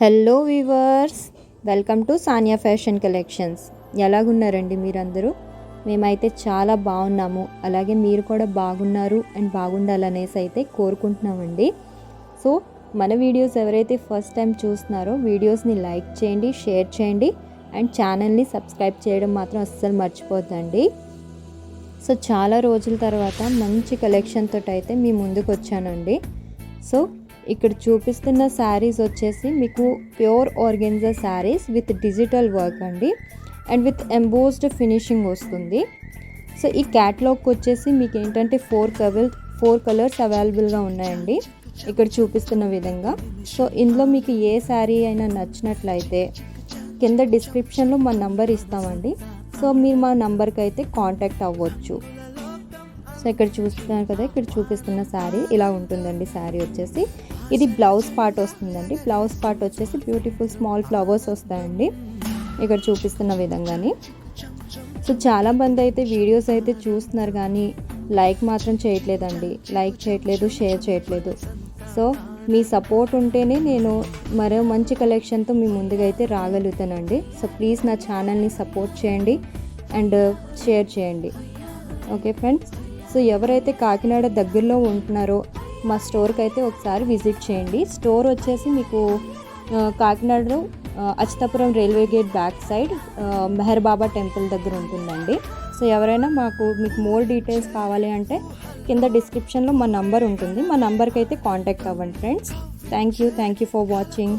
Hello viewers, welcome to Sania fashion collections. ఎలాగున్నారండి మీరందరూ? మేమైతే చాలా బాగున్నాము. అలాగే మీరు కూడా బాగున్నారు అండ్ బాగుండాలనేసి అయితే కోరుకుంటున్నామండి. సో మన వీడియోస్ ఎవరైతే ఫస్ట్ టైం చూస్తున్నారో వీడియోస్ని లైక్ చేయండి, షేర్ చేయండి అండ్ ఛానల్ని సబ్స్క్రైబ్ చేయడం మాత్రం అస్సలు మర్చిపోద్దండి. సో చాలా రోజుల తర్వాత మంచి కలెక్షన్ తోటి అయితే మీ ముందుకు వచ్చానండి. సో ఇక్కడ చూపిస్తున్న శారీస్ వచ్చేసి మీకు pure organza saris with digital work అండి అండ్ విత్ ఎంబోస్డ్ ఫినిషింగ్ వస్తుంది. సో ఈ క్యాటలాగ్ వచ్చేసి మీకు ఏంటంటే ఫోర్ కలర్స్ అవైలబుల్గా ఉన్నాయండి ఇక్కడ చూపిస్తున్న విధంగా. సో ఇందులో మీకు ఏ శారీ అయినా నచ్చినట్లయితే కింద డిస్క్రిప్షన్లో మా నంబర్ ఇస్తామండి. సో మీరు మా నంబర్కి అయితే కాంటాక్ట్ అవ్వచ్చు. సో ఇక్కడ చూస్తున్నారు కదా, ఇక్కడ చూపిస్తున్న శారీ ఇలా ఉంటుందండి. శారీ వచ్చేసి ఇది బ్లౌజ్ పార్ట్ వస్తుందండి. బ్లౌజ్ పార్ట్ వచ్చేసి బ్యూటిఫుల్ స్మాల్ ఫ్లవర్స్ వస్తాయండి ఇక్కడ చూపిస్తున్న విధంగాని. సో చాలామంది అయితే వీడియోస్ అయితే చూస్తున్నారు కానీ లైక్ మాత్రం చేయట్లేదండి. లైక్ చేయట్లేదు, షేర్ చేయట్లేదు. సో మీ సపోర్ట్ ఉంటేనే నేను మరో మంచి కలెక్షన్తో మీ ముందుగా అయితే రాగలుగుతానండి. సో ప్లీజ్ నా ఛానల్ని సపోర్ట్ చేయండి అండ్ షేర్ చేయండి. ఓకే ఫ్రెండ్స్, సో ఎవరైతే కాకినాడ దగ్గరలో ఉంటున్నారో మా స్టోర్కి అయితే ఒకసారి విజిట్ చేయండి. స్టోర్ వచ్చేసి మీకు కాకినాడలో Achyutapuram railway gate back side Mehar Baba temple దగ్గర ఉంటుందండి. సో ఎవరైనా మీకు మోర్ డీటెయిల్స్ కావాలి అంటే కింద డిస్క్రిప్షన్లో మా నంబర్ ఉంటుంది. మా నంబర్కి అయితే కాంటాక్ట్ అవ్వండి friends. Thank you for watching.